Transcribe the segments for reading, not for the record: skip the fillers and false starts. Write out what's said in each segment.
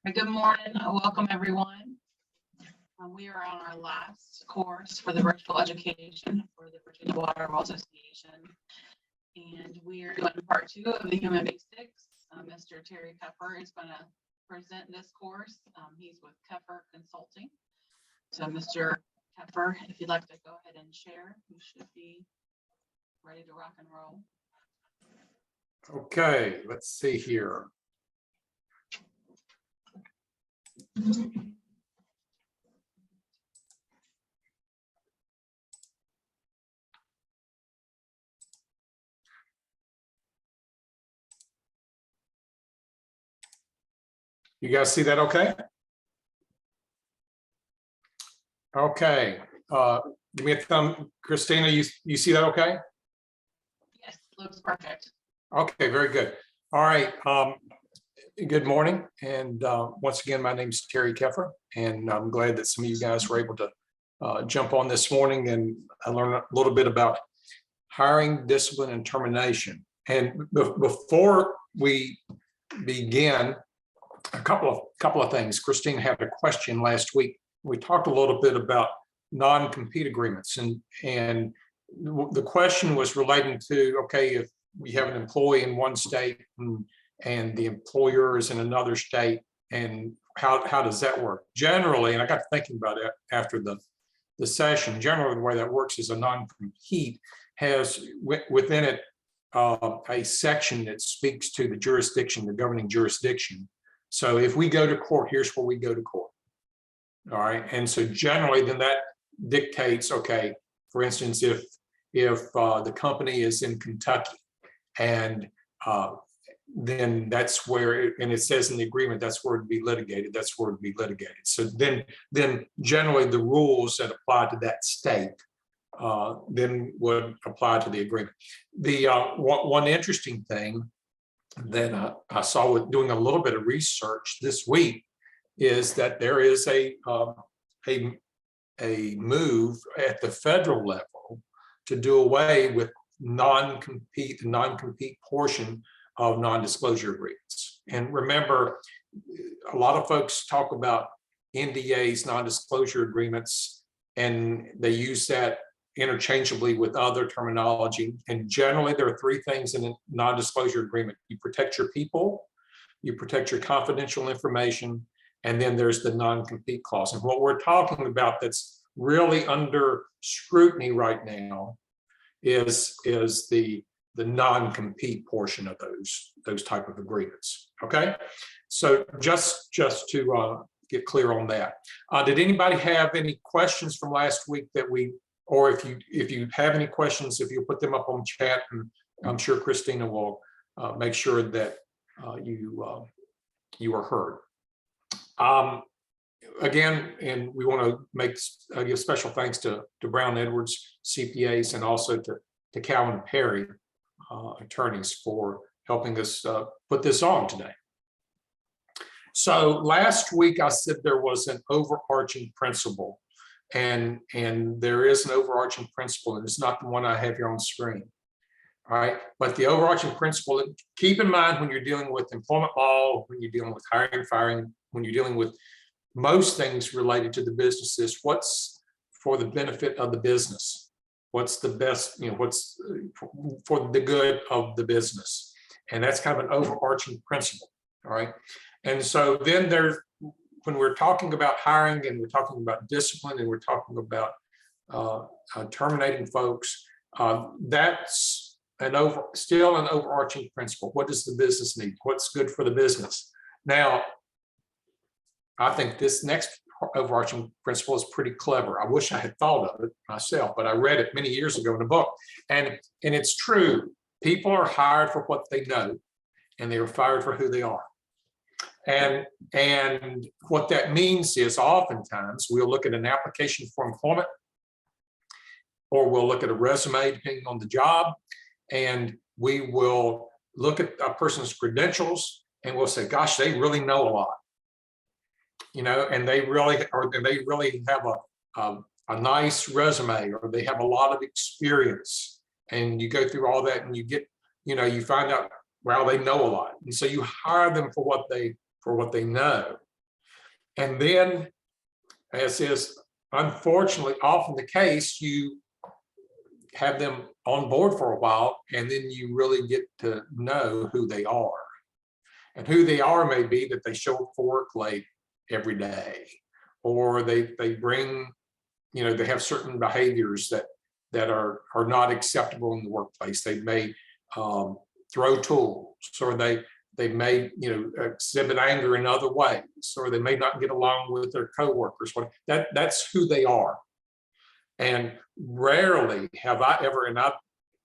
Good morning. Welcome, everyone. We are on our last course for the virtual education for the Virginia Waterworld Association. And we are doing part 2 of the Human Basics. Mr. Terry Keffer is going to present this course. He's with Keffer Consulting. So Mr. Keffer, if you'd like to go ahead and share, you should be ready to rock and roll. Okay, let's see here. You guys see that okay? Okay, give me a thumb. Christina, you see that okay? Yes, looks perfect. Okay, very good. All right, good morning. And once again, my name is Terry Keffer, and I'm glad that some of you guys were able to jump on this morning and learn a little bit about hiring, discipline, and termination. And before we begin, a couple of things. Christine had a question last week. We talked a little bit about non-compete agreements, and the question was relating to, okay, if we have an employee in one state and the employer is in another state, and how does that work? Generally, and I got thinking about it after the session, generally the way that works is a non-compete has within it a section that speaks to the jurisdiction, the governing jurisdiction. So if we go to court, here's where we go to court. All right. And so generally then that dictates, okay, for instance, if the company is in Kentucky and then that's where, and it says in the agreement, that's where it'd be litigated. That's where it'd be litigated. So then generally the rules that apply to that state then would apply to the agreement. The one interesting thing that I saw with doing a little bit of research this week is that there is a move at the federal level to do away with the non-compete portion of non-disclosure agreements. And remember, a lot of folks talk about NDAs, non-disclosure agreements, and they use that interchangeably with other terminology. And generally, there are 3 things in a non-disclosure agreement. You protect your people, you protect your confidential information, and then there's the non-compete clause. And what we're talking about that's really under scrutiny right now is the non-compete portion of those type of agreements. Okay, so just to get clear on that. Did anybody have any questions from last week that we, or if you have any questions, if you put them up on chat, and I'm sure Christina will make sure that you are heard. Again, and we want to give special thanks to Brown Edwards CPAs and also to Calvin Perry attorneys for helping us put this on today. So last week I said there was an overarching principle, and there is an overarching principle, and it's not the one I have here on screen. All right, but the overarching principle, keep in mind when you're dealing with employment law, when you're dealing with hiring, firing, when you're dealing with most things related to the business, is what's for the benefit of the business, what's the best, what's for the good of the business. And that's kind of an overarching principle. All right. And so then when we're talking about hiring and we're talking about discipline and we're talking about terminating folks, that's still an overarching principle. What does the business need? What's good for the business? Now, I think this next overarching principle is pretty clever. I wish I had thought of it myself, but I read it many years ago in a book. And it's true. People are hired for what they know, and they are fired for who they are. And what that means is oftentimes we'll look at an application for employment, or we'll look at a resume depending on the job, and we will look at a person's credentials and we'll say, gosh, they really know a lot. And they really have a nice resume, or they have a lot of experience. And you go through all that and you get, you find out, well, they know a lot. And so you hire them for what they know. And then, as is unfortunately often the case, you have them on board for a while, and then you really get to know who they are. And who they are may be that they show up for work late every day, or they bring, they have certain behaviors that are not acceptable in the workplace. They may throw tools, or they may exhibit anger in other ways, or they may not get along with their coworkers. That's who they are. And rarely have I ever, and I've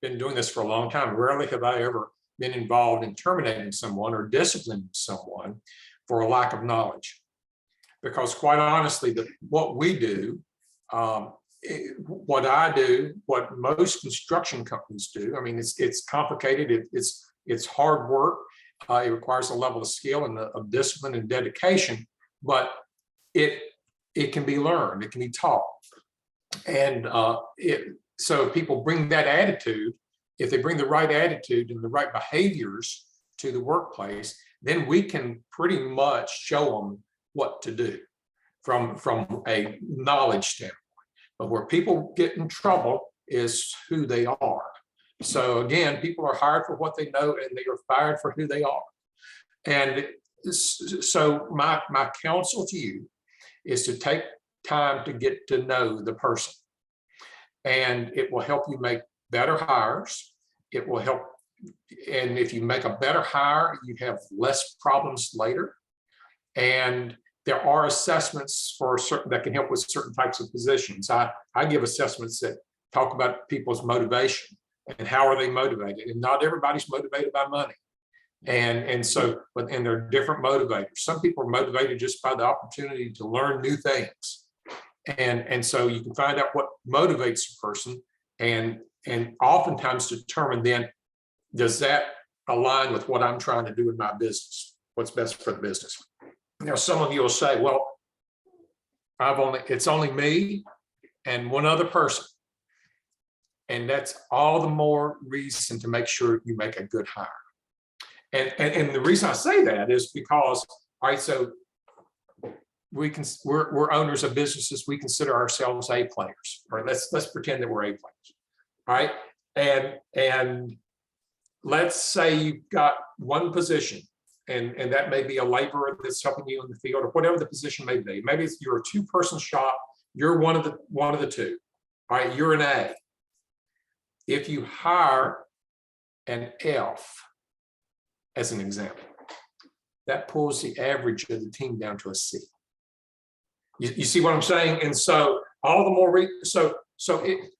been doing this for a long time, rarely have I ever been involved in terminating someone or disciplining someone for a lack of knowledge. Because quite honestly, what we do, what I do, what most construction companies do, I mean, it's complicated, it's hard work, it requires a level of skill and of discipline and dedication, but it can be learned, it can be taught. And so if people bring that attitude, if they bring the right attitude and the right behaviors to the workplace, then we can pretty much show them what to do from a knowledge standpoint. But where people get in trouble is who they are. So again, people are hired for what they know, and they are fired for who they are. And so my counsel to you is to take time to get to know the person. And it will help you make better hires. It will help. And if you make a better hire, you have less problems later. And there are assessments for certain that can help with certain types of positions. I give assessments that talk about people's motivation and how are they motivated. And not everybody's motivated by money. And so, and there are different motivators. Some people are motivated just by the opportunity to learn new things. And so you can find out what motivates a person, and oftentimes determine then, does that align with what I'm trying to do in my business? What's best for the business? Now, some of you will say, well, it's only me and one other person. And that's all the more reason to make sure you make a good hire. And the reason I say that is because, all right, so we're owners of businesses. We consider ourselves A players. All right, let's pretend that we're A players. All right, and let's say you've got one position, and that may be a laborer that's helping you in the field, or whatever the position may be. Maybe you're a two-person shop. You're one of the two. All right, you're an A. If you hire an F, as an example, that pulls the average of the team down to a C. You see what I'm saying? And so all the more,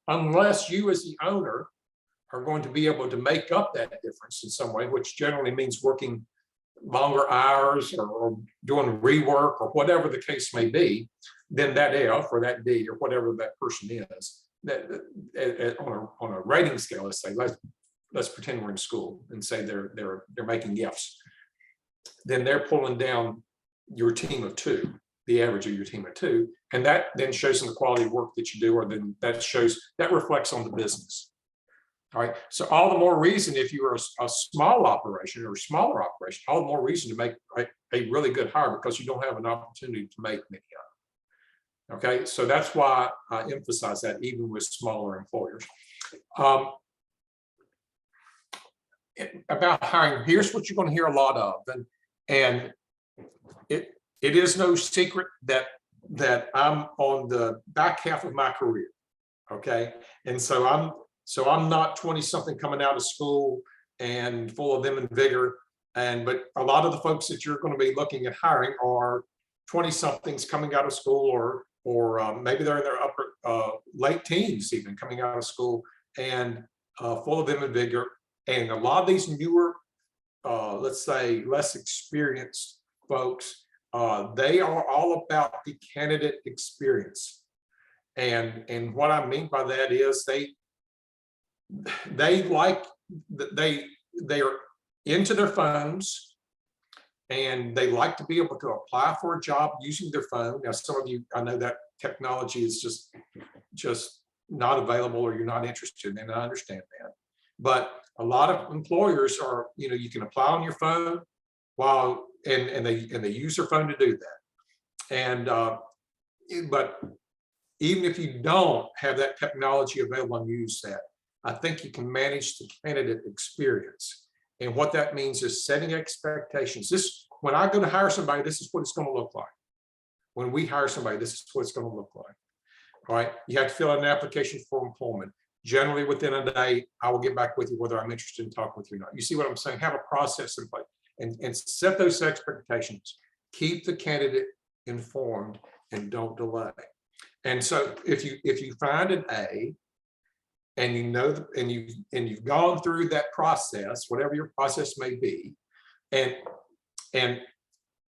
unless you as the owner are going to be able to make up that difference in some way, which generally means working longer hours or doing rework or whatever the case may be, then that F or that D or whatever that person is, that on a rating scale, let's say, let's pretend we're in school and say they're making Fs, then they're pulling down your team of two, the average of your team of two, and that then shows in the quality of work that you do, or then that reflects on the business. All right, so all the more reason, if you're a small operation or a smaller operation, all the more reason to make a really good hire, because you don't have an opportunity to make many of them. Okay, so that's why I emphasize that even with smaller employers. About hiring, here's what you're going to hear a lot of, and it is no secret that I'm on the back half of my career. Okay, and so I'm not 20 something coming out of school and full of them and vigor, but a lot of the folks that you're going to be looking at hiring are 20 somethings coming out of school, or maybe they're in their late teens even coming out of school, and full of them and vigor. And a lot of these newer, let's say less experienced folks, they are all about the candidate experience. And what I mean by that is they are into their phones, and they like to be able to apply for a job using their phone. Now, some of you, I know that technology is just not available, or you're not interested in it. I understand that. But a lot of employers are, you can apply on your phone and they use their phone to do that. And but even if you don't have that technology available and use that, I think you can manage the candidate experience. And what that means is setting expectations. This, when I go to hire somebody, this is what it's going to look like. When we hire somebody, this is what it's going to look like. All right. You have to fill out an application for employment. Generally within a day, I will get back with you whether I'm interested in talking with you or not. You see what I'm saying? Have a process in place and set those expectations. Keep the candidate informed and don't delay. And so if you find an A and you know and you've gone through that process, whatever your process may be, and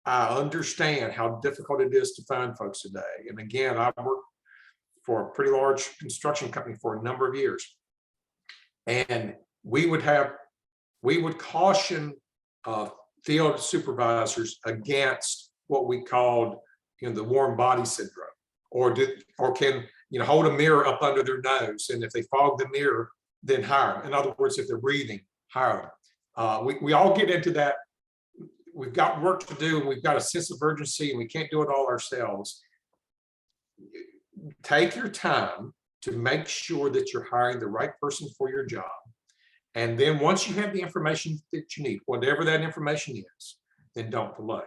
I understand how difficult it is to find folks today. And again, I worked for a pretty large construction company for a number of years. And we would caution field supervisors against what we called, the warm body syndrome, or can hold a mirror up under their nose, and if they fog the mirror, then hire them. In other words, if they're breathing, hire them. We all get into that. We've got work to do, and we've got a sense of urgency, and we can't do it all ourselves. Take your time to make sure that you're hiring the right person for your job. And then once you have the information that you need, whatever that information is, then don't delay,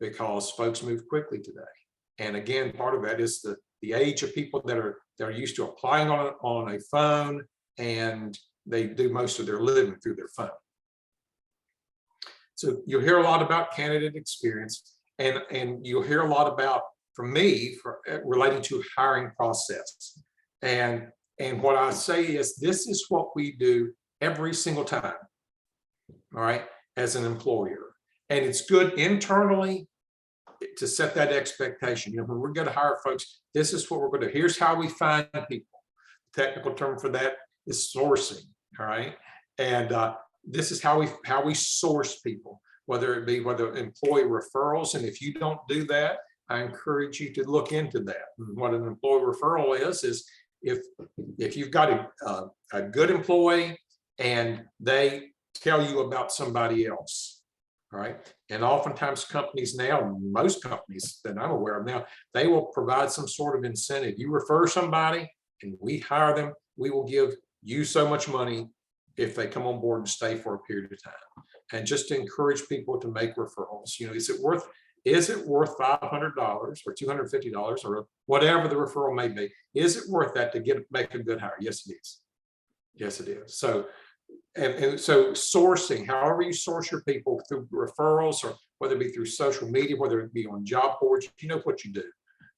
because folks move quickly today. And again, part of that is the age of people that are used to applying on a phone, and they do most of their living through their phone. So you'll hear a lot about candidate experience, and you'll hear a lot about, from me, relating to hiring process. And what I say is, this is what we do every single time, all right, as an employer. And it's good internally to set that expectation. When we're going to hire folks, this is what we're going to do. Here's how we find people. The technical term for that is sourcing, all right? And this is how we source people, whether employee referrals. And if you don't do that, I encourage you to look into that. What an employee referral is if you've got a good employee and they tell you about somebody else, all right? And oftentimes companies now, most companies that I'm aware of now, they will provide some sort of incentive. You refer somebody and we hire them, we will give you so much money if they come on board and stay for a period of time. And just to encourage people to make referrals. Is it worth $500 or $250 or whatever the referral may be? Is it worth that to make a good hire? Yes, it is. Yes, it is. So, and so sourcing, however you source your people, through referrals, or whether it be through social media, whether it be on job boards, you know what you do,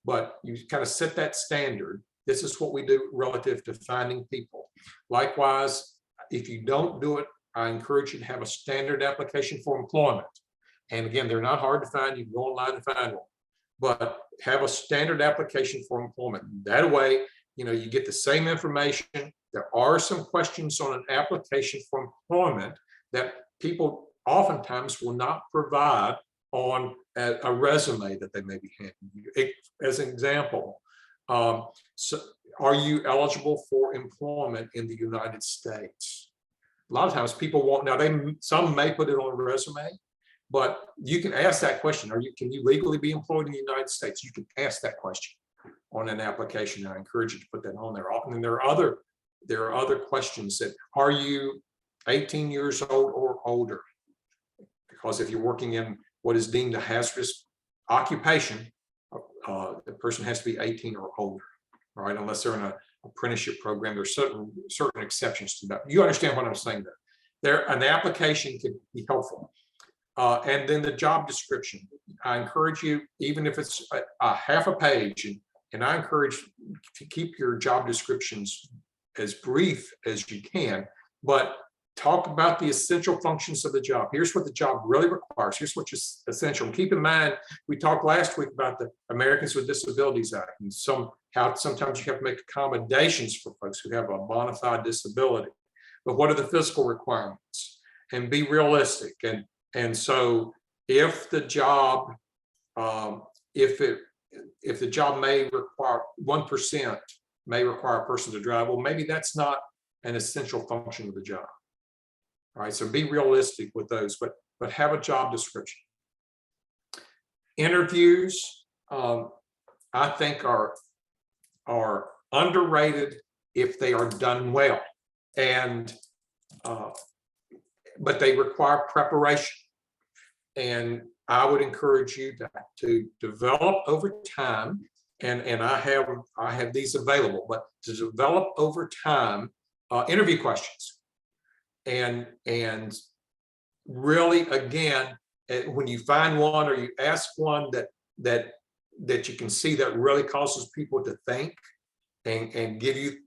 but you kind of set that standard. This is what we do relative to finding people. Likewise, if you don't do it, I encourage you to have a standard application for employment. And again, they're not hard to find. You can go online and find one, but have a standard application for employment. That way, you get the same information. There are some questions on an application for employment that people oftentimes will not provide on a resume that they may be handing you. As an example, so are you eligible for employment in the United States? A lot of times people won't. Now, some may put it on a resume, but you can ask that question. Can you legally be employed in the United States? You can ask that question on an application. I encourage you to put that on there. And there are other questions that, are you 18 years old or older? Because if you're working in what is deemed a hazardous occupation, the person has to be 18 or older, all right? Unless they're in an apprenticeship program, there's certain exceptions to that. You understand what I'm saying there. An application can be helpful. And then the job description. I encourage you, even if it's a half a page, and I encourage to keep your job descriptions as brief as you can, but talk about the essential functions of the job. Here's what the job really requires. Here's what is essential. And keep in mind, we talked last week about the Americans with Disabilities Act, and how sometimes you have to make accommodations for folks who have a bona fide disability. But what are the physical requirements? And be realistic. And so if the job, if the job may require 1% may require a person to drive, well, maybe that's not an essential function of the job. All right, so be realistic with those, but have a job description. Interviews, I think are underrated if they are done well. And but they require preparation. And I would encourage you to develop over time. And I have these available, but to develop over time interview questions. And really, again, when you find one or you ask one that you can see that really causes people to think and give you,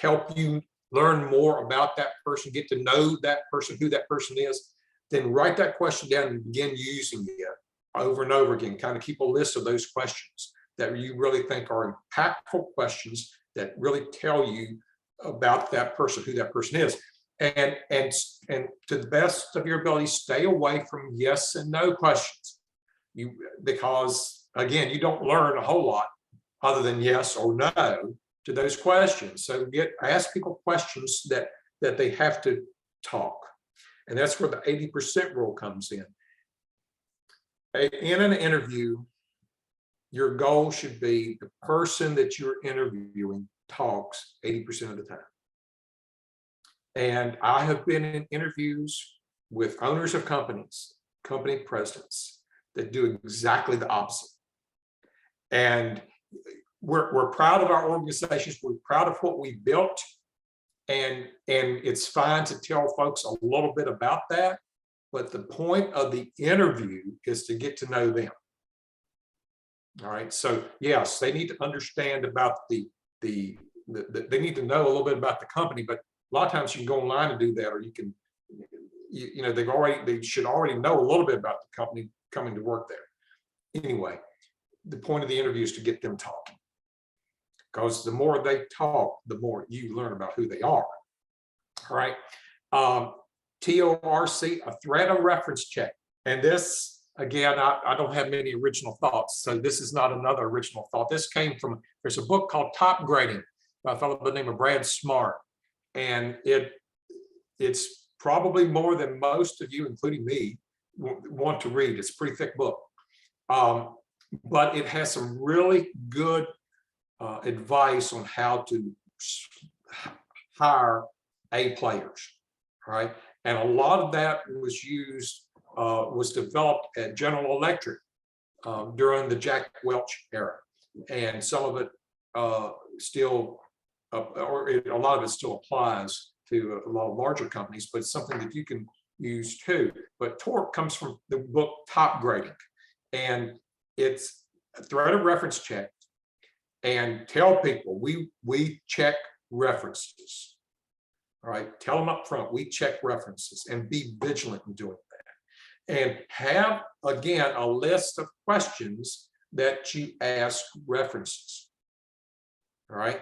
help you learn more about that person, get to know that person, who that person is, then write that question down and begin using it over and over again. Kind of keep a list of those questions that you really think are impactful questions that really tell you about that person, who that person is. And to the best of your ability, stay away from yes and no questions. Because again, you don't learn a whole lot other than yes or no to those questions. So ask people questions that they have to talk. And that's where the 80% rule comes in. In an interview, your goal should be the person that you're interviewing talks 80% of the time. And I have been in interviews with owners of companies, company presidents, that do exactly the opposite. And we're proud of our organizations. We're proud of what we built. And it's fine to tell folks a little bit about that. But the point of the interview is to get to know them. All right. So yes, they need to understand about they need to know a little bit about the company, but a lot of times you can go online and do that, or you can, they should already know a little bit about the company coming to work there. Anyway, the point of the interview is to get them talking, because the more they talk, the more you learn about who they are. All right. TORC, a thread of reference check. And this, again, I don't have many original thoughts. So this is not another original thought. This came from, there's a book called Top Grading by a fellow by the name of Brad Smart. And it's probably more than most of you, including me, want to read. It's a pretty thick book. But it has some really good advice on how to hire A players, right? And a lot of that was developed at General Electric during the Jack Welch era, and some of it still, or a lot of it still applies to a lot of larger companies, but it's something that you can use too. But TORC comes from the book Top Grading, and it's a thread of reference check. And tell people we check references. All right, tell them up front, we check references, and be vigilant in doing that. And have, again, a list of questions that you ask references. All right,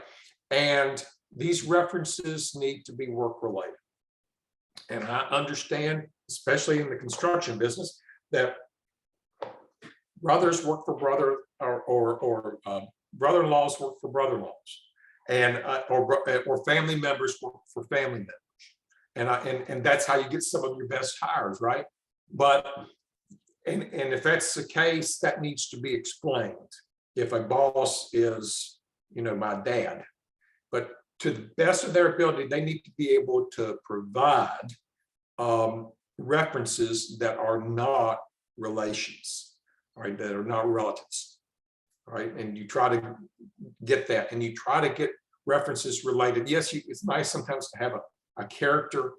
and these references need to be work related. And I understand, especially in the construction business, that brothers work for brother, or brother-in-laws work for brother-in-laws, and or family members work for family members, and that's how you get some of your best hires, right? But and if that's the case, that needs to be explained. If a boss is, my dad, but to the best of their ability, they need to be able to provide references that are not relations, right? That are not relatives. Right, and you try to get that, and you try to get references related. Yes, it's nice sometimes to have a character,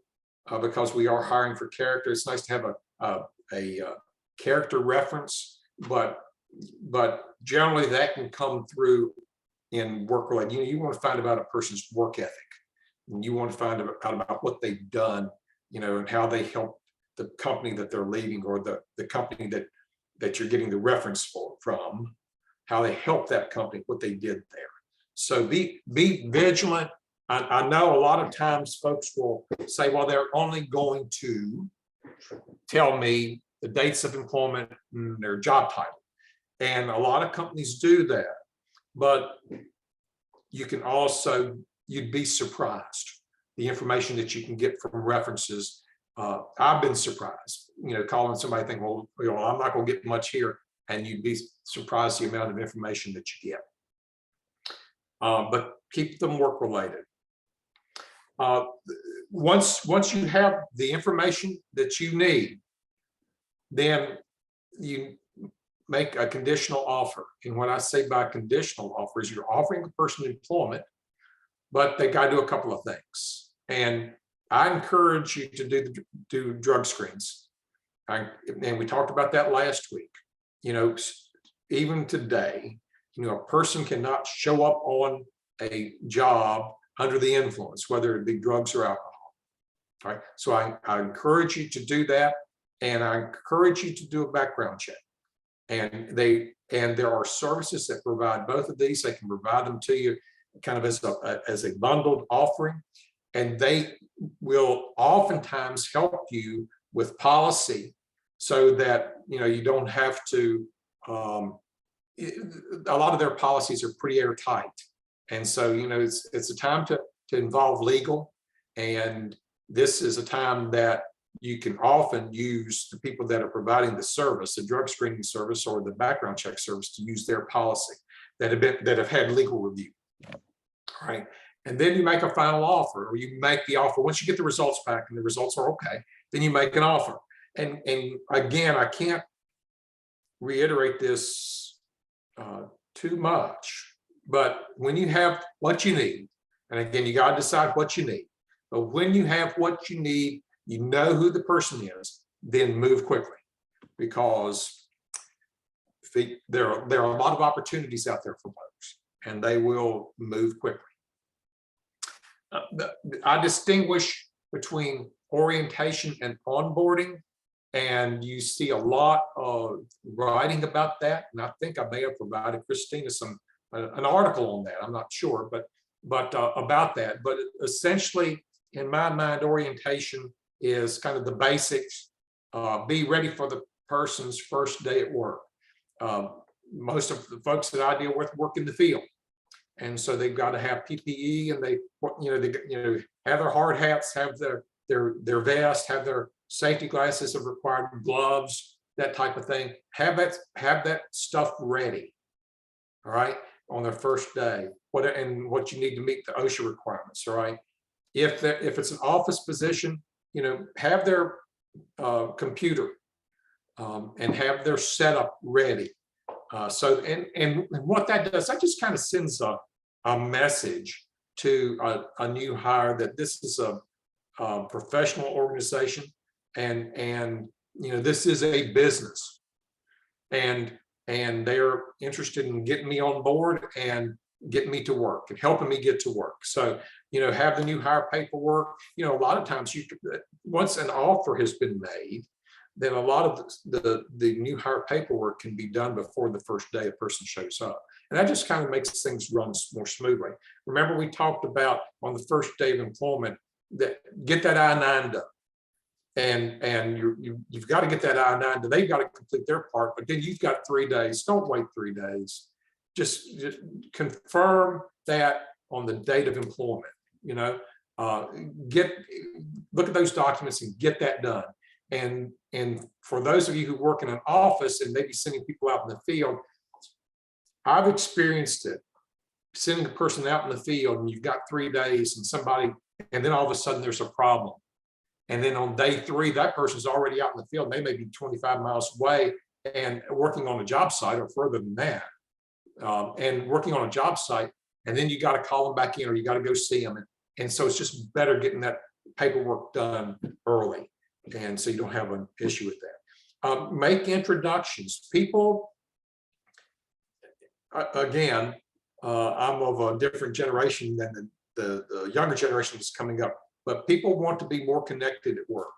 because we are hiring for character. It's nice to have a character reference, but generally that can come through in work related. You want to find about a person's work ethic, and you want to find out about what they've done, and how they help the company that they're leaving, or the company that you're getting the reference from. How they help that company, what they did there. So be vigilant. I know a lot of times folks will say, well, they're only going to tell me the dates of employment and their job title. And a lot of companies do that, but you can also, you'd be surprised the information that you can get from references. I've been surprised, calling somebody thinking, well, I'm not going to get much here. and you'd be surprised the amount of information that you get. But keep them work related. Once you have the information that you need, then you make a conditional offer. And what I say by conditional offer is you're offering the person employment, but they got to do a couple of things. And I encourage you to do drug screens. And we talked about that last week. You know, even today, you know, a person cannot show up on a job under the influence, whether it be drugs or alcohol. All right. So I encourage you to do that. And I encourage you to do a background check. And there are services that provide both of these. They can provide them to you kind of as a bundled offering. And they will oftentimes help you with policy so that, you know, you don't have to, a lot of their policies are pretty airtight. And so, you know, it's a time to involve legal. And this is a time that you can often use the people that are providing the service, the drug screening service or the background check service, to use their policy that have had legal review. All right. And then you make a final offer, or you make the offer. Once you get the results back and the results are okay, then you make an offer. And again, I can't reiterate this too much, but when you have what you need, and again, you got to decide what you need, but when you have what you need, you know who the person is, then move quickly, because there are a lot of opportunities out there for folks, and they will move quickly. I distinguish between orientation and onboarding, and you see a lot of writing about that. And I think I may have provided Christina an article on that. I'm not sure, but about that. But essentially, in my mind, orientation is kind of the basics. Be ready for the person's first day at work. Most of the folks that I deal with work in the field. And so they've got to have PPE, and they have their hard hats, have their vest, have their safety glasses of required, gloves, that type of thing. Have that stuff ready, all right, on their first day. What you need to meet the OSHA requirements, all right. If it's an office position, you know, have their computer and have their setup ready. So what that does, that just kind of sends a message to a new hire that this is a professional organization, and you know, this is a business, and they're interested in getting me on board and getting me to work and helping me get to work. So, you know, have the new hire paperwork. You know, a lot of times once an offer has been made, then a lot of the new hire paperwork can be done before the first day a person shows up. And that just kind of makes things run more smoothly. Remember, we talked about on the first day of employment that get that I-9 done. And you've got to get that I-9 done. They've got to complete their part, but then you've got 3 days. Don't wait 3 days. Just confirm that on the date of employment. You know, look at those documents and get that done. And for those of you who work in an office and maybe sending people out in the field, I've experienced it. Sending a person out in the field and you've got 3 days and then all of a sudden there's a problem. And then on day 3, that person's already out in the field. They may be 25 miles away and working on a job site or further than that. And working on a job site, and then you got to call them back in, or you got to go see them. And so it's just better getting that paperwork done early. And so you don't have an issue with that. Make introductions. People, again, I'm of a different generation than the younger generation that's coming up, but people want to be more connected at work.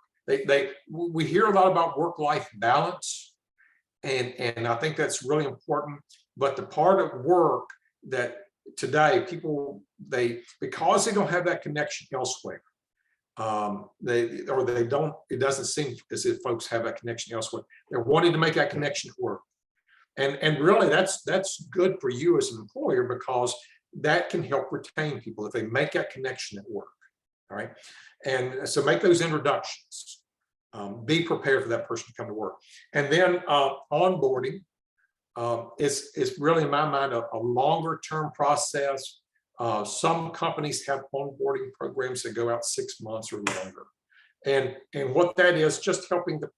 We hear a lot about work-life balance, and I think that's really important. But the part of work that today people, because they don't have that connection elsewhere, it doesn't seem as if folks have that connection elsewhere. They're wanting to make that connection at work. And really that's good for you as an employer, because that can help retain people if they make that connection at work. All right. And so make those introductions. Be prepared for that person to come to work. And then onboarding. It's really in my mind a longer term process. Some companies have onboarding programs that go out 6 months or longer. And what that is, just helping the,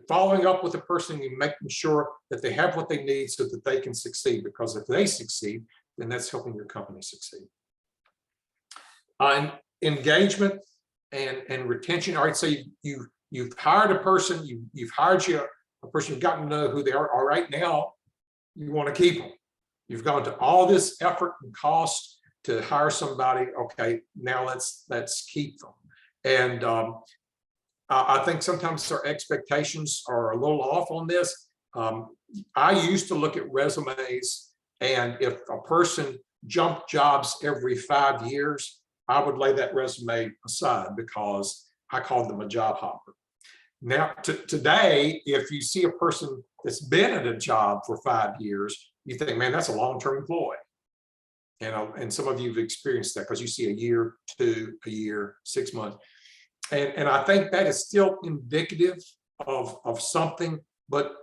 following up with the person and making sure that they have what they need so that they can succeed. Because if they succeed, then that's helping your company succeed. And engagement and retention. All right, so you've hired a person, you've hired a person, you've gotten to know who they are. All right, now you want to keep them. You've gone to all this effort and cost to hire somebody. Okay, now let's keep them. And I think sometimes our expectations are a little off on this. I used to look at resumes, and if a person jumped jobs every 5 years, I would lay that resume aside because I called them a job hopper. Now, today, if you see a person that's been at a job for 5 years, you think, man, that's a long-term employee. And some of you have experienced that because you see a year, 2, a year, 6 months. And I think that is still indicative of something, but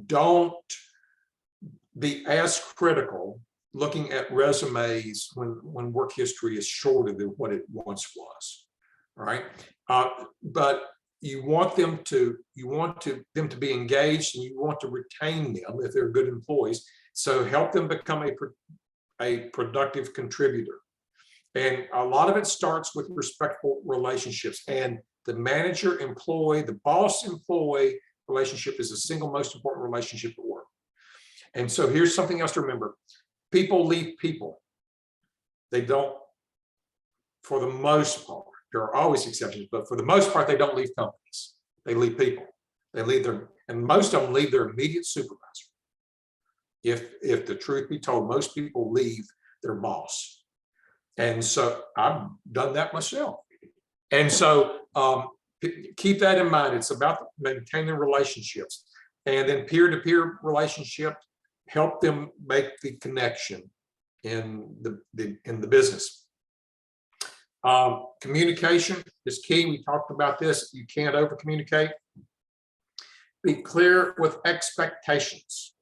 don't be as critical looking at resumes when work history is shorter than what it once was. All right. But you want them to be engaged, and you want to retain them if they're good employees. So help them become a productive contributor. And a lot of it starts with respectful relationships, and the manager-employee, the boss-employee relationship is the single most important relationship at work. And so here's something else to remember. People leave people. They don't, for the most part. There are always exceptions, but for the most part, they don't leave companies. They leave people. They leave and most of them leave their immediate supervisor. If the truth be told, most people leave their boss. And so I've done that myself. And so keep that in mind. It's about maintaining relationships, and then peer-to-peer relationships help them make the connection in the business. Communication is key. We talked about this. You can't over communicate. Be clear with expectations.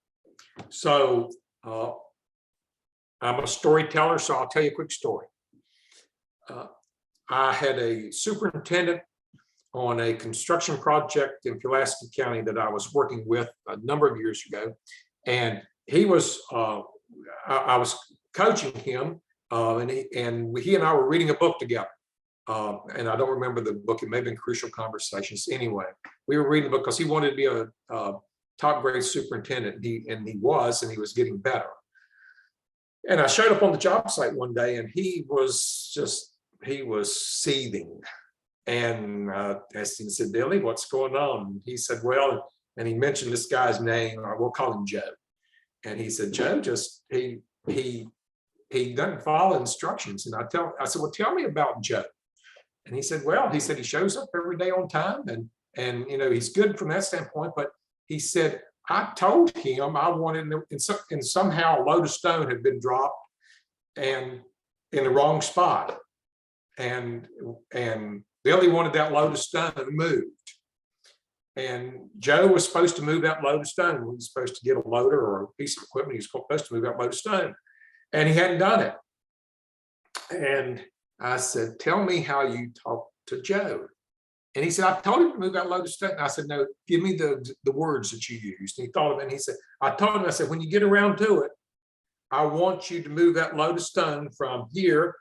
So I'm a storyteller, so I'll tell you a quick story. I had a superintendent on a construction project in Pulaski County that I was working with a number of years ago. And he was, I was coaching him, and he and I were reading a book together. And I don't remember the book. It may have been Crucial Conversations. Anyway, we were reading the book because he wanted to be a top grade superintendent, and he was getting better. And I showed up on the job site one day, and he was seething. And I asked him, said, Billy, what's going on? And he said, well, and he mentioned this guy's name, or we'll call him Joe. And he said, Joe, just he doesn't follow instructions. And I said, well, tell me about Joe. And he said, well, he shows up every day on time, and he's good from that standpoint. But he said, I told him I wanted, and somehow a load of stone had been dropped and in the wrong spot. And Billy wanted that load of stone moved. And Joe was supposed to move that load of stone. He was supposed to get a loader or a piece of equipment. He was supposed to move that load of stone. And he hadn't done it. And I said, tell me how you talked to Joe. And he said, I told him to move that load of stone. And I said, no, give me the words that you used. And he thought of it, and he said, I told him, I said, when you get around to it, I want you to move that load of stone from here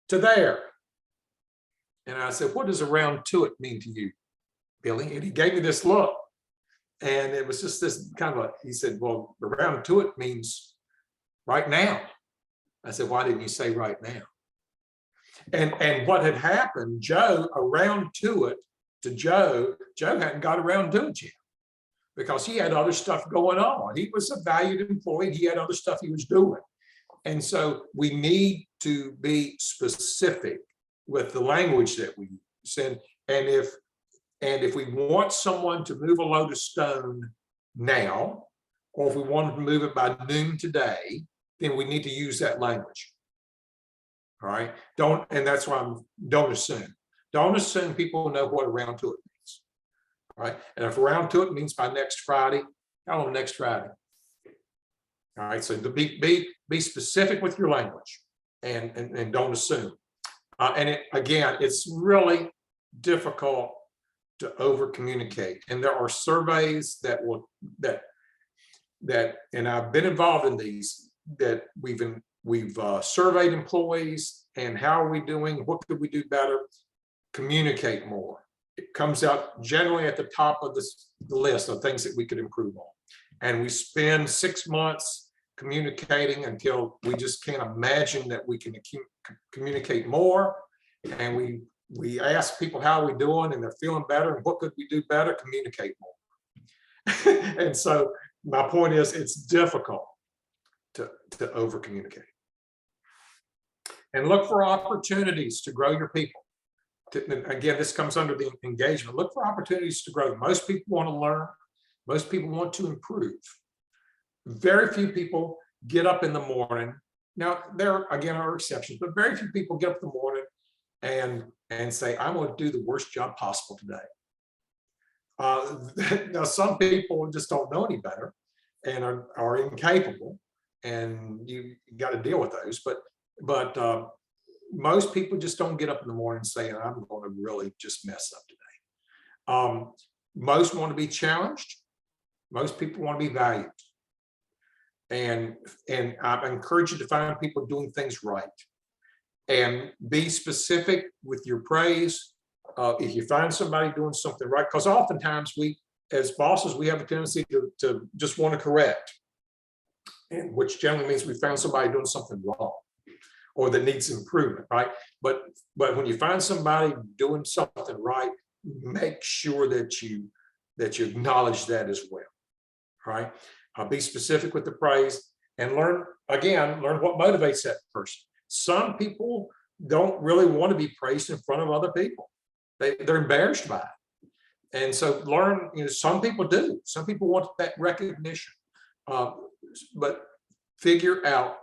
to there. And I said, what does around to it mean to you, Billy? And he gave me this look. And it was just this kind of he said, well, around to it means right now. I said, why didn't you say right now? And what had happened, Joe, around to it, to Joe hadn't got around to it yet because he had other stuff going on. He was a valued employee. He had other stuff he was doing. And so we need to be specific with the language that we send. And if we want someone to move a load of stone now, or if we want to move it by noon today, then we need to use that language. All right. And that's why don't assume. Don't assume people know what around to it means. All right. And if around to it means by next Friday, tell them next Friday. All right, so to be specific with your language and don't assume. And again, it's really difficult to over communicate. And there are surveys that and I've been involved in these, that we've surveyed employees and how are we doing? What could we do better? Communicate more. It comes out generally at the top of the list of things that we could improve on. And we spend 6 months communicating until we just can't imagine that we can communicate more. And we ask people how are we doing, and they're feeling better, and what could we do better? Communicate more. And so my point is, it's difficult to over communicate. And look for opportunities to grow your people. Again, this comes under the engagement. Look for opportunities to grow. Most people want to learn. Most people want to improve. Very few people get up in the morning. Now, there again are exceptions, but very few people get up in the morning and say, I'm going to do the worst job possible today. Now, some people just don't know any better and are incapable, and you got to deal with those. But most people just don't get up in the morning saying, I'm going to really just mess up today. Most want to be challenged. Most people want to be valued. And I encourage you to find people doing things right. And be specific with your praise. If you find somebody doing something right, because oftentimes we, as bosses, we have a tendency to just want to correct, and which generally means we found somebody doing something wrong or that needs improvement, right? But when you find somebody doing something right, make sure that you acknowledge that as well, right? Be specific with the praise and learn what motivates that person. Some people don't really want to be praised in front of other people. They're embarrassed by it. And so learn, some people do. Some people want that recognition, but figure out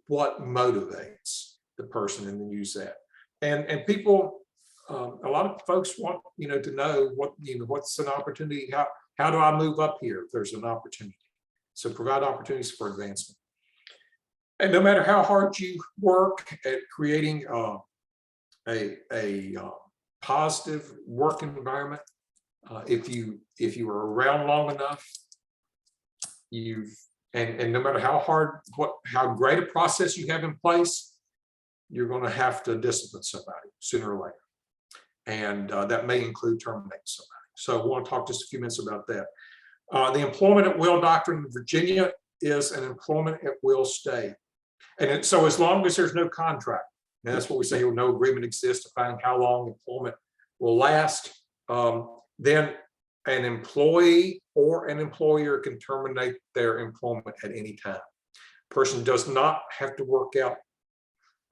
what motivates the person and then use that. And people, a lot of folks want, to know what's an opportunity. How do I move up here if there's an opportunity? So provide opportunities for advancement. And no matter how hard you work at creating a positive work environment, if you are around long enough, and no matter how great a process you have in place, you're going to have to discipline somebody sooner or later, and that may include terminating somebody. So I want to talk just a few minutes about that. The employment at will doctrine in Virginia is an employment at will state. And so as long as there's no contract, and that's what we say, no agreement exists to find how long employment will last, then an employee or an employer can terminate their employment at any time. Person does not have to work out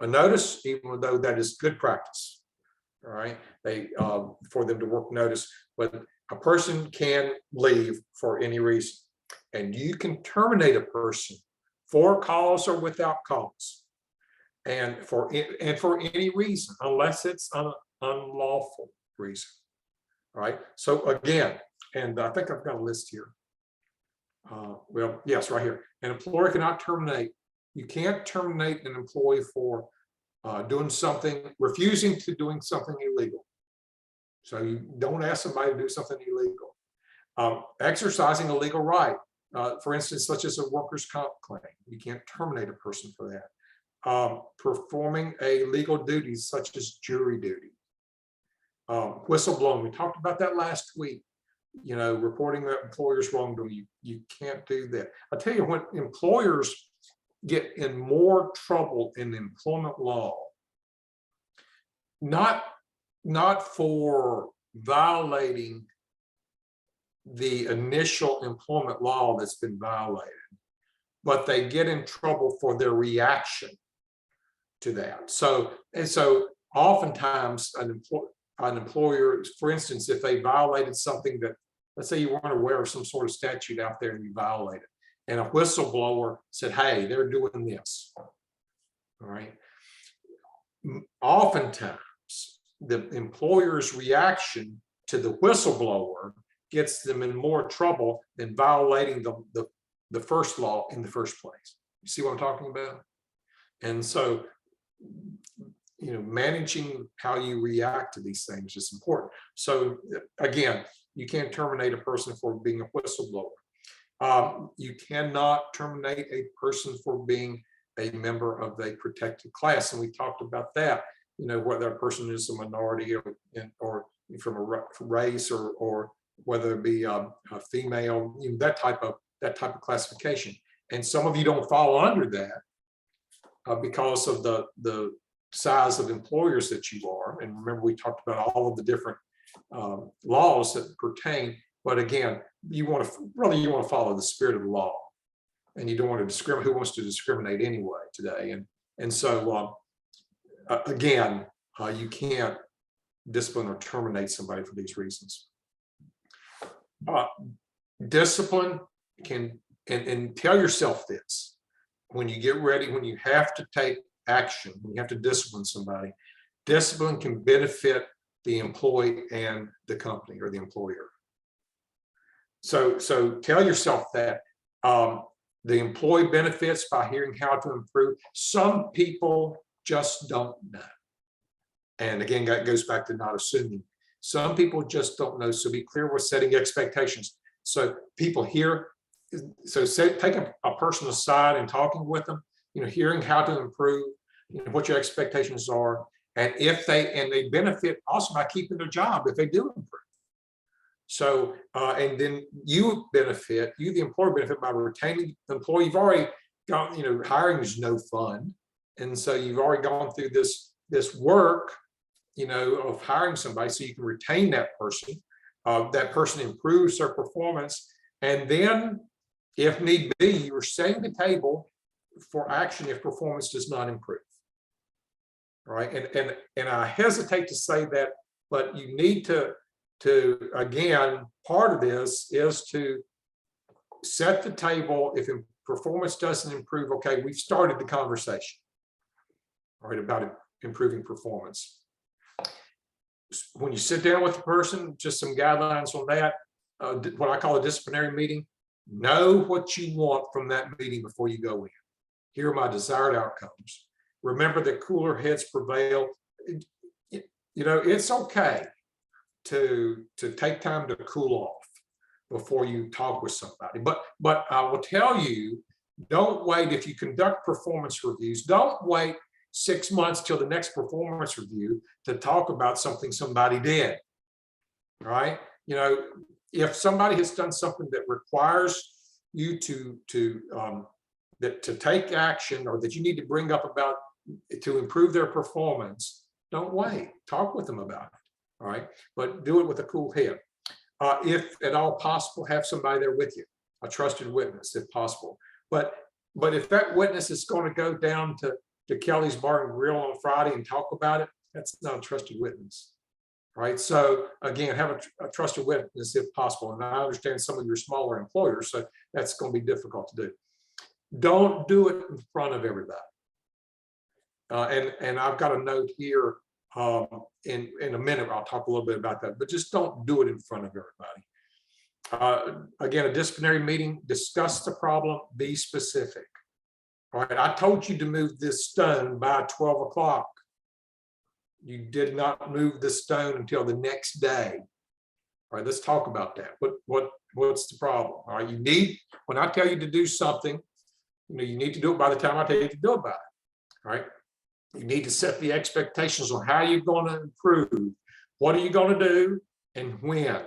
a notice, even though that is good practice. All right, for them to work notice, but a person can leave for any reason, and you can terminate a person for cause or without cause, and for any reason, unless it's an unlawful reason. All right. So again, and I think I've got a list here. Well, yes, right here. An employer cannot terminate. You can't terminate an employee for refusing to doing something illegal. So you don't ask somebody to do something illegal. Exercising a legal right, for instance, such as a workers' comp claim. You can't terminate a person for that. Performing a legal duty such as jury duty. Whistleblowing, we talked about that last week. Reporting that employer's wrongdoing, you can't do that. I tell you, when employers get in more trouble in employment law, not for violating the initial employment law that's been violated, but they get in trouble for their reaction to that. So oftentimes an employer, for instance, if they violated something that, let's say you weren't aware of some sort of statute out there and you violated, and a whistleblower said, hey, they're doing this. All right. Oftentimes, the employer's reaction to the whistleblower gets them in more trouble than violating the the first law in the first place. You see what I'm talking about? And so, managing how you react to these things is important. So again, you can't terminate a person for being a whistleblower. You cannot terminate a person for being a member of a protected class. And we talked about that, whether a person is a minority or from a race or whether it be a female, that type of classification. And some of you don't fall under that because of the size of employers that you are. And remember, we talked about all of the different laws that pertain. But again, you want to follow the spirit of the law, and you don't want to discriminate. Who wants to discriminate anyway today? And so again, you can't discipline or terminate somebody for these reasons. Discipline can, and tell yourself this when you get ready, when you have to take action, when you have to discipline somebody, discipline can benefit the employee and the company or the employer. So tell yourself that the employee benefits by hearing how to improve. Some people just don't know. And again, that goes back to not assuming. Some people just don't know. So be clear with setting expectations. So people hear, take a person aside and talking with them, hearing how to improve, what your expectations are. And if they benefit also by keeping their job if they do improve. So, and then you, the employer, benefit by retaining the employee. You've already gone, hiring is no fun. And so you've already gone through this work, of hiring somebody so you can retain that person. That person improves their performance. And then if need be, you're setting the table for action if performance does not improve. Right. And I hesitate to say that, but you need to again, part of this is to set the table. If performance doesn't improve, okay, we've started the conversation, right, about improving performance. When you sit down with the person, just some guidelines on that, what I call a disciplinary meeting, know what you want from that meeting before you go in. Here are my desired outcomes. Remember that cooler heads prevail. It's okay to take time to cool off before you talk with somebody. But I will tell you, don't wait. If you conduct performance reviews, don't wait 6 months till the next performance review to talk about something somebody did. Right? If somebody has done something that requires you to take action, or that you need to bring up about to improve their performance, don't wait. Talk with them about it. All right, but do it with a cool head. If at all possible, have somebody there with you, a trusted witness, if possible. But if that witness is going to go down to Kelly's Bar and Grill on Friday and talk about it, that's not a trusted witness. Right. So again, have a trusted witness if possible. And I understand some of your smaller employers, so that's going to be difficult to do. Don't do it in front of everybody. And I've got a note here. In a minute, I'll talk a little bit about that, but just don't do it in front of everybody. Again, a disciplinary meeting, discuss the problem, be specific. All right, I told you to move this stone by 12 o'clock. You did not move the stone until the next day. All right, let's talk about that. What's the problem? All right, when I tell you to do something, you need to do it by the time I tell you to do it by. All right. You need to set the expectations on how you're going to improve. What are you going to do and when?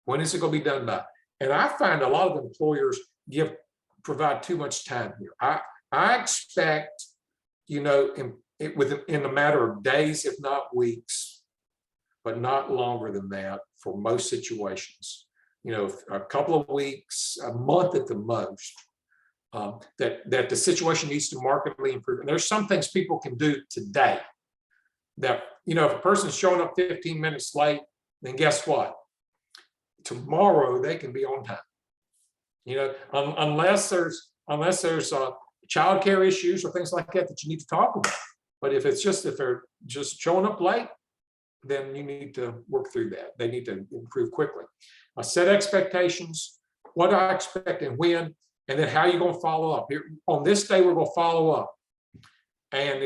When is it going to be done by? And I find a lot of employers provide too much time here. I expect, in a matter of days, if not weeks, but not longer than that for most situations. A couple of weeks, a month at the most. That the situation needs to markedly improve. And there's some things people can do today that, if a person's showing up 15 minutes late, then guess what? Tomorrow they can be on time. Unless there's childcare issues or things like that you need to talk about. But if they're just showing up late, then you need to work through that. They need to improve quickly. Set expectations, what I expect and when. And then how you gonna follow up? Here, on this day, we're gonna follow up. And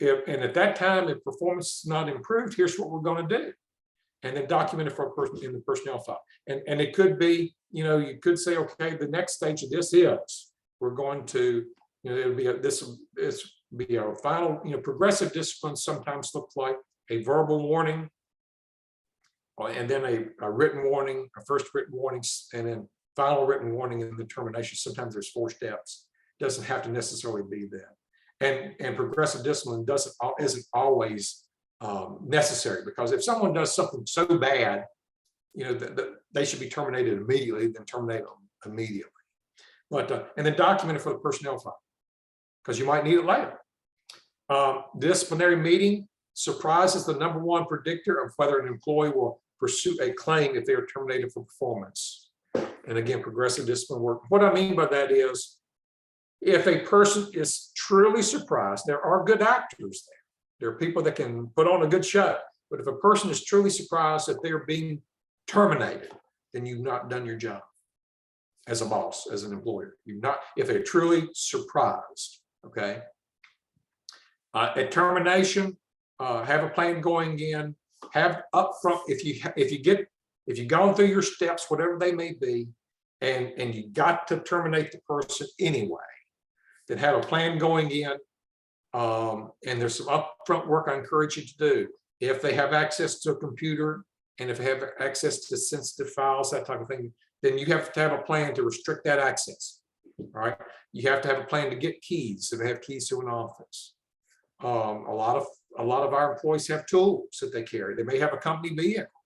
and at that time, if performance is not improved, here's what we're gonna do. And then document it for a person in the personnel file. And it could be, you could say, okay, the next stage of this is, we're going to, it'll be this be our final, progressive discipline sometimes looks like a verbal warning, and then a written warning, a first written warning, and then final written warning and the termination. Sometimes there's 4 steps. Doesn't have to necessarily be that. And progressive discipline isn't always necessary, because if someone does something so bad, they should be terminated immediately, then terminate them immediately. But and then document it for the personnel file, because you might need it later. Disciplinary meeting, surprise is the #1 predictor of whether an employee will pursue a claim if they are terminated for performance. And again, progressive discipline work. What I mean by that is, if a person is truly surprised, there are good actors there. There are people that can put on a good show. But if a person is truly surprised that they're being terminated, then you've not done your job as a boss, as an employer. You've not, if they're truly surprised, okay? At termination, have a plan going in, have upfront, if you've gone through your steps, whatever they may be, and you got to terminate the person anyway, then have a plan going in. And there's some upfront work I encourage you to do. If they have access to a computer, and if they have access to sensitive files, that type of thing, then you have to have a plan to restrict that access. All right. You have to have a plan to get keys, if they have keys to an office. A lot of our employees have tools that they carry. They may have a company vehicle.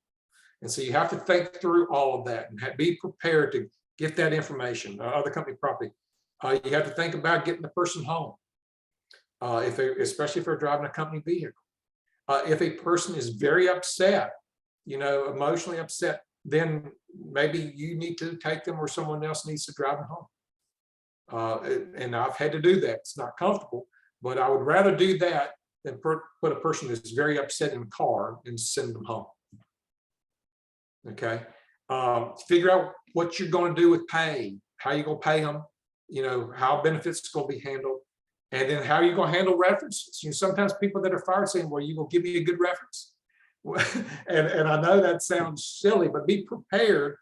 And so you have to think through all of that and be prepared to get that information, other company property. You have to think about getting the person home. Especially if they're driving a company vehicle. If a person is very upset, emotionally upset, then maybe you need to take them, or someone else needs to drive them home. And I've had to do that. It's not comfortable, but I would rather do that than put a person that's very upset in a car and send them home. Okay. Figure out what you're going to do with pay, how you're going to pay them, how benefits are going to be handled. And then how are you going to handle references? Sometimes people that are fired saying, well, you going to give me a good reference? and I know that sounds silly, but be prepared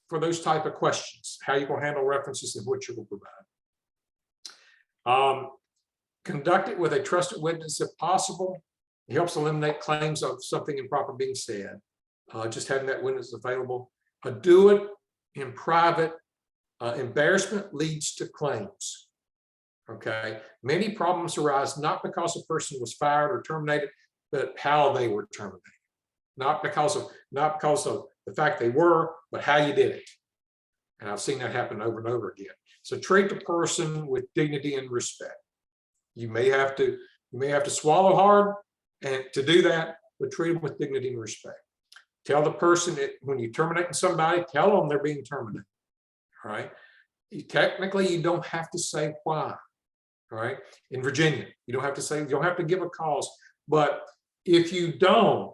for those type of questions. How you going to handle references and what you're going to provide. Conduct it with a trusted witness if possible. It helps eliminate claims of something improper being said. Just having that witness available. Do it in private. Embarrassment leads to claims. Okay, many problems arise not because a person was fired or terminated, but how they were terminated. Not because of the fact they were, but how you did it. And I've seen that happen over and over again. So treat the person with dignity and respect. You may have to swallow hard and to do that, but treat them with dignity and respect. Tell the person that when you terminate somebody, tell them they're being terminated. All right. Technically, you don't have to say why. All right. In Virginia, you don't have to give a cause. But if you don't,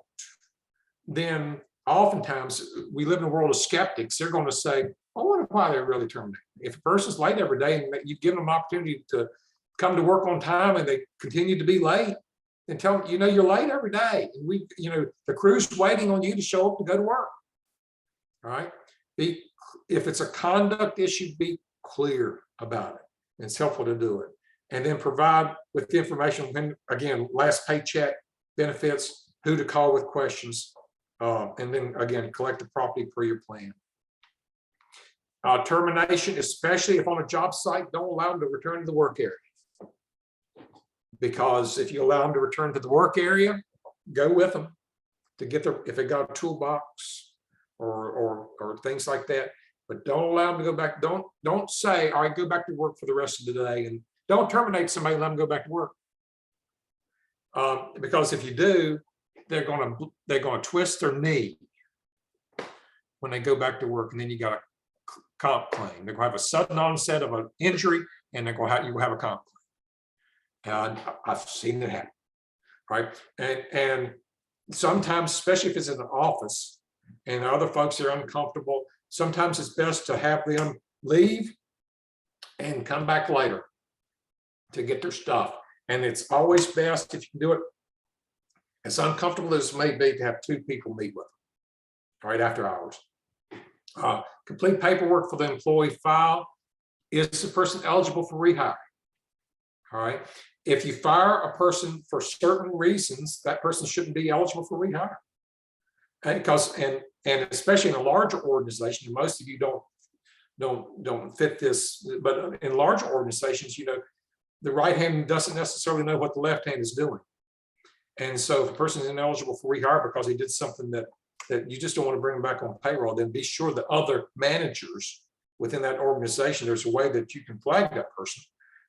then oftentimes we live in a world of skeptics. They're going to say, I wonder why they're really terminated. If a person's late every day and you've given them an opportunity to come to work on time and they continue to be late, then tell them, you're late every day. And the crew's waiting on you to show up to go to work. All right. If it's a conduct issue, be clear about it. It's helpful to do it. And then provide with the information when, again, last paycheck, benefits, who to call with questions, and then again, collect the property per your plan. Termination, especially if on a job site, don't allow them to return to the work area. Because if you allow them to return to the work area, go with them to get if they got a toolbox or things like that. But don't allow them to go back. Don't say, all right, go back to work for the rest of the day, and don't terminate somebody and let them go back to work. Because if you do, they're going to twist their knee when they go back to work, and then you got a comp claim. They're going to have a sudden onset of an injury, and you will have a comp claim. And I've seen it happen, right? And sometimes, especially if it's in an office and other folks are uncomfortable, sometimes it's best to have them leave and come back later to get their stuff. And it's always best if you can do it, as uncomfortable as it may be, to have 2 people meet with them right after hours. Complete paperwork for the employee file. Is the person eligible for rehire? All right. If you fire a person for certain reasons, that person shouldn't be eligible for rehire. Because and especially in a larger organization, most of you don't fit this, but in larger organizations, the right hand doesn't necessarily know what the left hand is doing. And so if a person is ineligible for rehire because he did something that you just don't want to bring them back on payroll, then be sure that other managers within that organization, there's a way that you can flag that person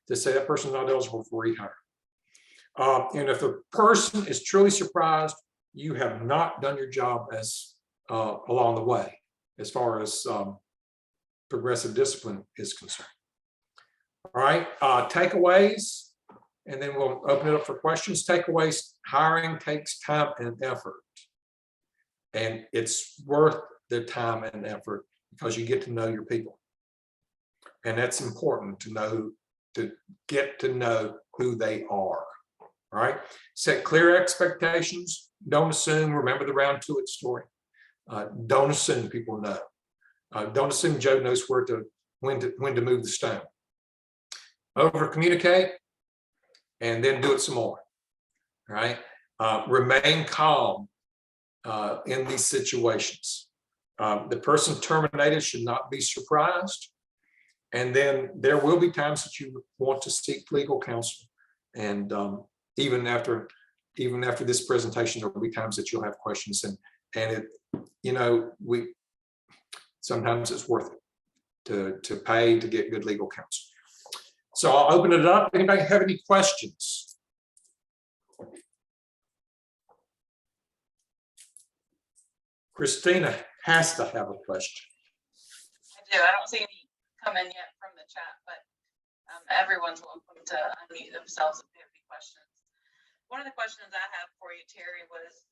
to say that person is not eligible for rehire. And if the person is truly surprised, you have not done your job as along the way, as far as progressive discipline is concerned. All right, takeaways, and then we'll open it up for questions. Takeaways: hiring takes time and effort, and it's worth the time and effort because you get to know your people, and that's important to get to know who they are. All right, set clear expectations. Don't assume. Remember the round to it story. Don't assume people know. Don't assume Joe knows when to move the stone. Over communicate, and then do it some more. All right. Remain calm in these situations. The person terminated should not be surprised. And then there will be times that you want to seek legal counsel. And even after this presentation, there will be times that you'll have questions, and sometimes it's worth it to pay to get good legal counsel. So I'll open it up. Anybody have any questions? Christina has to have a question. I do. I don't see any come in yet from the chat, but everyone's welcome to unmute themselves if they have any questions. One of the questions I have for you, Terry, was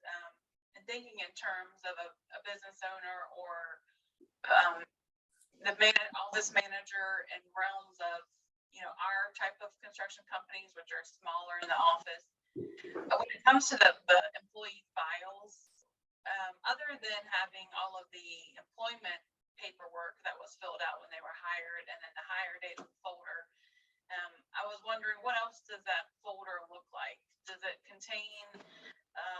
in thinking in terms of a business owner or office manager in realms of our type of construction companies, which are smaller in the office. When it comes to the employee files, other than having all of the employment paperwork that was filled out when they were hired and then the hire date folder, I was wondering, what else does that folder look like? Does it contain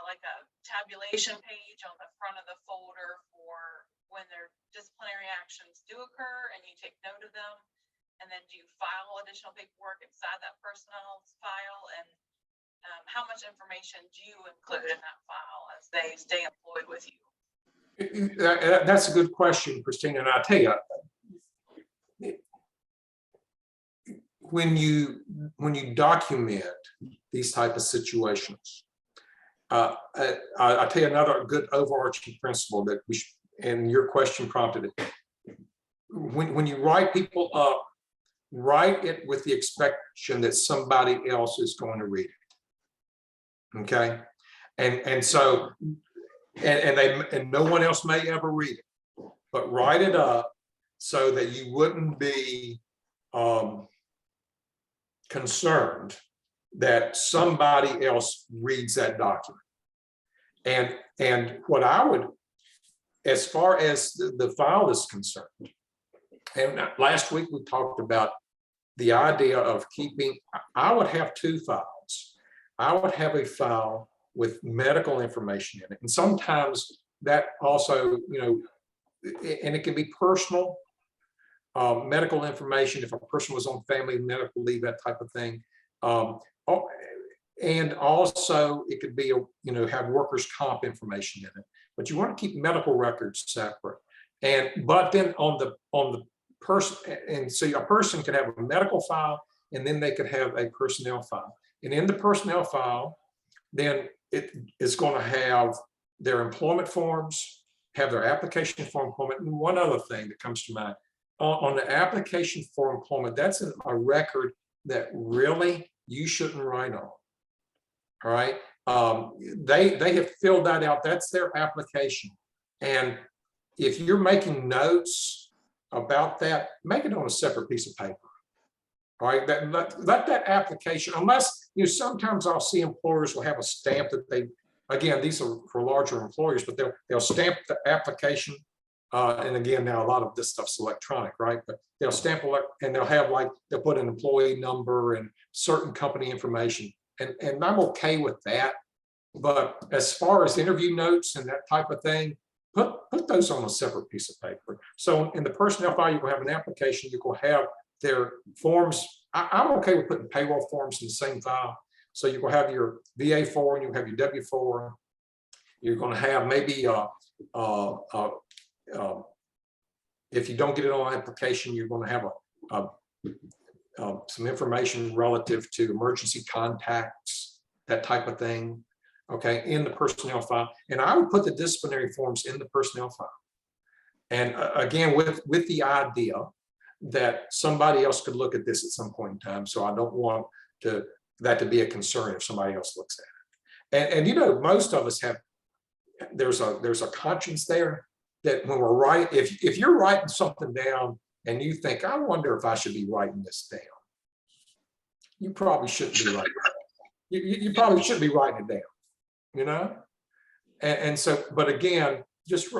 like a tabulation page on the front of the folder for when their disciplinary actions do occur and you take note of them? And then do you file additional paperwork inside that personnel's file? And how much information do you include in that file as they stay employed with you? That's a good question, Christina. And I'll tell you, when you document these type of situations, I'll tell you another good overarching principle that and your question prompted it. When you write people up, write it with the expectation that somebody else is going to read it. Okay, and so no one else may ever read it, but write it up so that you wouldn't be concerned that somebody else reads that document. And what I would, as far as the file is concerned, and last week we talked about the idea of keeping, I would have 2 files. I would have a file with medical information in it. And sometimes that also, and it can be personal medical information if a person was on family medical leave, that type of thing. And also it could be, have workers' comp information in it, but you want to keep medical records separate. But then on the person, and so a person could have a medical file, and then they could have a personnel file. And in the personnel file, then it is going to have their employment forms, have their application for employment. And one other thing that comes to mind, on the application for employment, that's a record that really you shouldn't write on. All right. They have filled that out. That's their application. And if you're making notes about that, make it on a separate piece of paper. All right, let that application, unless, sometimes I'll see employers will have a stamp that they, again, these are for larger employers, but they'll stamp the application. And again, now a lot of this stuff's electronic, right? But they'll stamp and they'll have they'll put an employee number and certain company information. And I'm okay with that. But as far as interview notes and that type of thing, put those on a separate piece of paper. So in the personnel file, you will have an application, you will have their forms. I'm okay with putting payroll forms in the same file. So you will have your VA-4 and you have your W-4. You're going to have maybe if you don't get it on application, you're going to have some information relative to emergency contacts, that type of thing, okay, in the personnel file. And I would put the disciplinary forms in the personnel file. And again, with the idea that somebody else could look at this at some point in time. So I don't want that to be a concern if somebody else looks at it. And most of us have, there's a conscience there that when we're writing, if you're writing something down and you think, I wonder if I should be writing this down, you probably shouldn't be writing it down. You probably should be writing it down, and so, but again, just,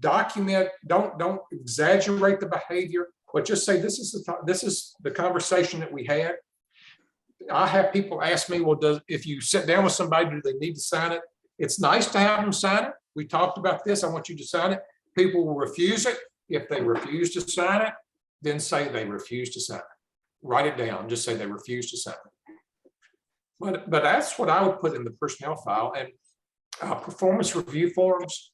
document, don't exaggerate the behavior, but just say, this is the conversation that we had. I have people ask me, well, if you sit down with somebody, do they need to sign it? It's nice to have them sign it. We talked about this. I want you to sign it. People will refuse it. If they refuse to sign it, then say they refuse to sign it. Write it down. Just say they refuse to sign it. But that's what I would put in the personnel file. And performance review forms.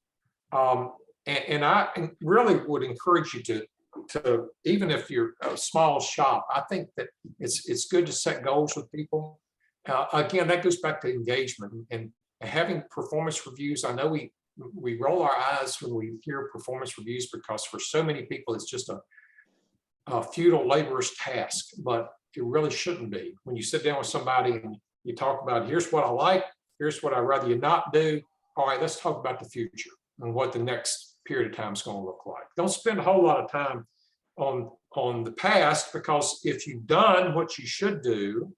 And I really would encourage you to, even if you're a small shop, I think that it's good to set goals with people. Again, that goes back to engagement and having performance reviews. I know we roll our eyes when we hear performance reviews because for so many people it's just a futile, laborious task, but it really shouldn't be. When you sit down with somebody and you talk about, here's what I like, here's what I'd rather you not do. All right, let's talk about the future and what the next period of time is going to look like. Don't spend a whole lot of time on the past, because if you've done what you should do,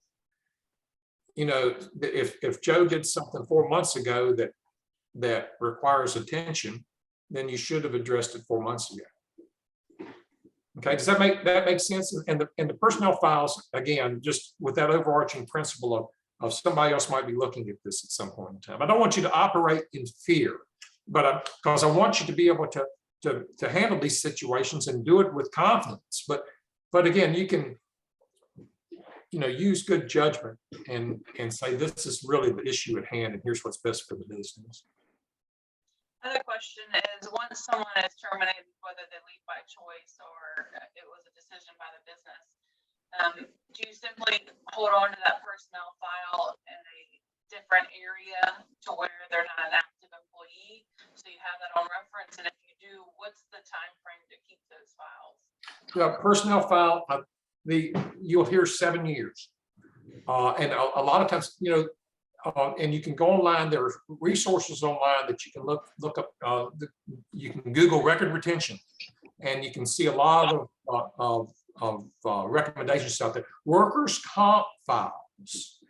if Joe did something 4 months ago that requires attention, then you should have addressed it 4 months ago. Okay, does that make sense? And the personnel files, again, just with that overarching principle of somebody else might be looking at this at some point in time. I don't want you to operate in fear, but because I want you to be able to handle these situations and do it with confidence. But again, you can use good judgment and say, this is really the issue at hand, and here's what's best for the business. Another question is, once someone is terminated, whether they leave by choice or it was a decision by the business, do you simply hold on to that personnel file in a different area to where they're not an active employee, so you have that on reference? And if you do, what's the time frame to keep those files? The personnel file, you'll hear 7 years, and a lot of times, and you can go online. There are resources online that you can look up. You can Google record retention, and you can see a lot of recommendations out there. Workers' comp files.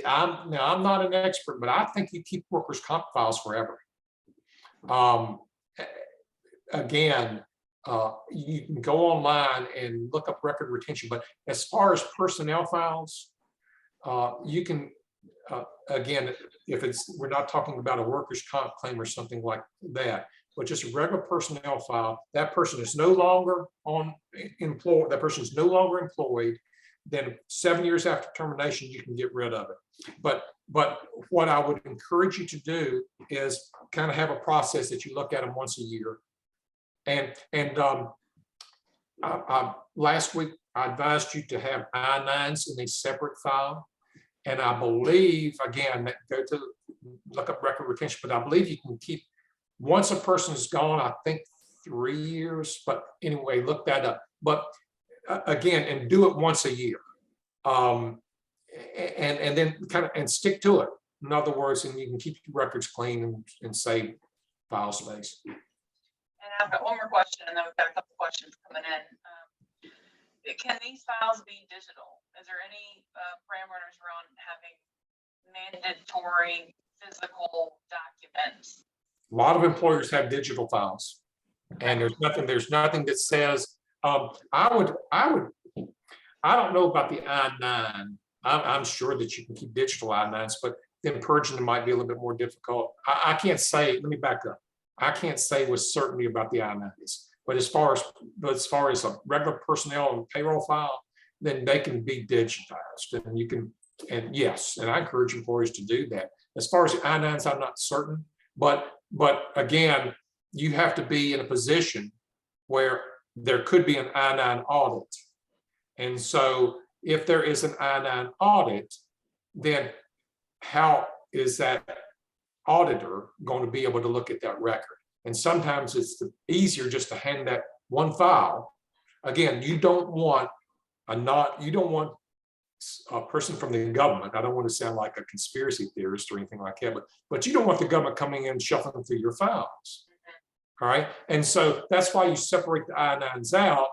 I'm not an expert, but I think you keep workers' comp files forever. Again, you can go online and look up record retention, but as far as personnel files, you can, again, we're not talking about a workers' comp claim or something like that, but just a regular personnel file. That person is no longer employed. That person is no longer employed. Then 7 years after termination, you can get rid of it. But what I would encourage you to do is kind of have a process that you look at them once a year. And last week, I advised you to have I-9s in a separate file. And I believe, again, look up record retention, but I believe you can keep, once a person is gone, I think 3 years, but anyway, look that up. But again, and do it once a year. And then and stick to it. In other words, and you can keep your records clean and save file space. And I've got one more question, and then we've got a couple questions coming in. can these files be digital? Is there any parameters around having mandatory physical documents? A lot of employers have digital files, and there's nothing that says, I don't know about the I-9. I'm sure that you can keep digital I-9s, but then purging them might be a little bit more difficult. I can't say, let me back up. I can't say with certainty about the I-9s, but as far as a regular personnel and payroll file, then they can be digitized, and you can, and yes, and I encourage employers to do that. As far as I-9s, I'm not certain, but again, you have to be in a position where there could be an I-9 audit. And so if there is an I-9 audit, then how is that auditor going to be able to look at that record? And sometimes it's easier just to hand that one file. Again, you don't want a person from the government. I don't want to sound like a conspiracy theorist or anything like that, but you don't want the government coming in shuffling through your files. All right. And so that's why you separate the I-9s out,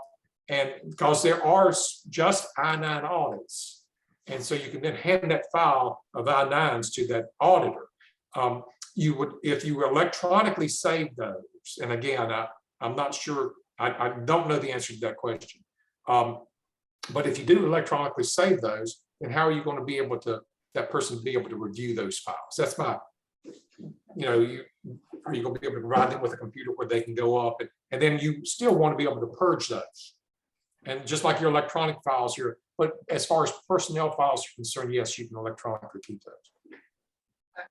and because there are just I-9 audits. And so you can then hand that file of I-9s to that auditor. You would, if you electronically save those, and again, I'm not sure, I don't know the answer to that question. But if you do electronically save those, then how are you going to be able to, that person be able to review those files? That's my, are you going to be able to provide them with a computer where they can go up, and then you still want to be able to purge those. And just like your electronic files, but as far as personnel files are concerned, yes, you can electronically keep those. Okay.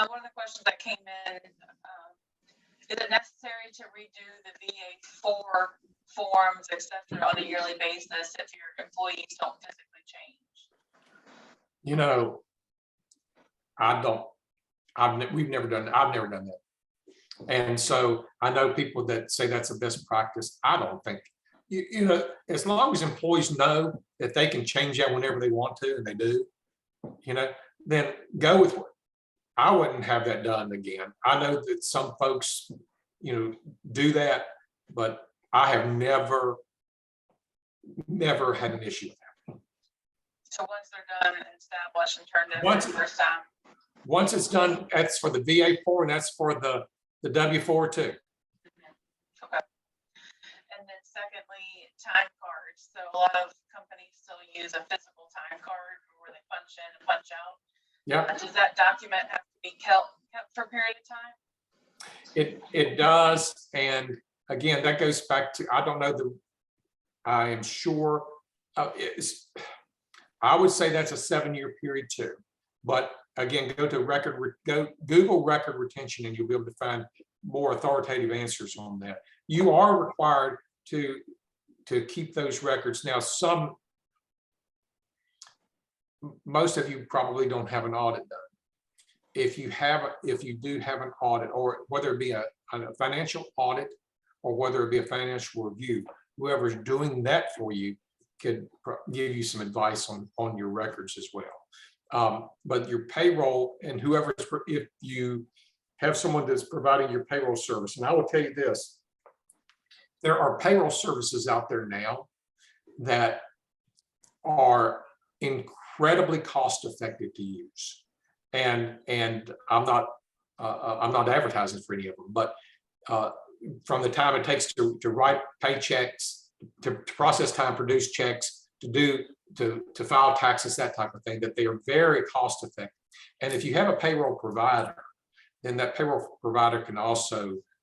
One of the questions that came in, is it necessary to redo the VA-4 forms, et cetera, on a yearly basis if your employees don't physically change? We've never done that. I've never done that. And so I know people that say that's the best practice. I don't think, as long as employees know that they can change that whenever they want to, and they do, then go with it. I wouldn't have that done again. I know that some folks, do that, but I have never had an issue with that. So once they're done and established and turned in Once- the first time. Once it's done, that's for the VA-4, and that's for the W-4 too. Okay. And then secondly, time cards. So a lot of companies still use a physical time card where they punch in and punch out. Yeah, Does that document have to be kept for a period of time? it does. And again, that goes back to, I am sure, I would say that's a 7-year period too. But again, go Google record retention, and you'll be able to find more authoritative answers on that. You are required to keep those records. Now, most of you probably don't have an audit done. If you do have an audit, or whether it be a financial audit or whether it be a financial review, whoever's doing that for you could give you some advice on your records as well. But your payroll, and if you have someone that's providing your payroll service, and I will tell you this, there are payroll services out there now that are incredibly cost effective to use. And I'm not advertising for any of them, but from the time it takes to write paychecks, to process time, produce checks, to file taxes, that type of thing, that they are very cost effective. And if you have a payroll provider, then that payroll provider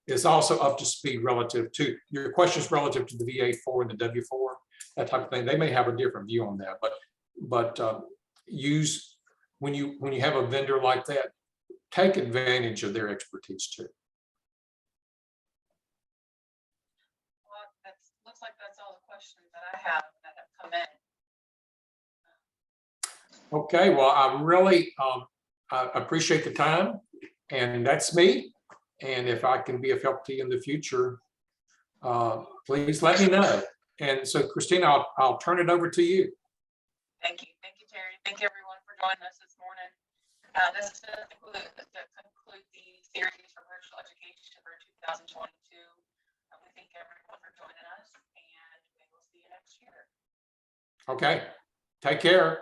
is also up to speed relative to your questions relative to the VA-4 and the W-4, that type of thing. They may have a different view on that, but when you have a vendor like that, take advantage of their expertise too. Well, looks like that's all the questions that I have that have come in. Okay, well, I really I appreciate the time, and that's me. And if I can be of help to you in the future, please let me know. And so, Christina, I'll turn it over to you. Thank you, Terry. Thank you, everyone, for joining us this morning. This is to conclude the series for virtual education for 2022. We thank everyone for joining us, and we will see you next year. Okay, take care.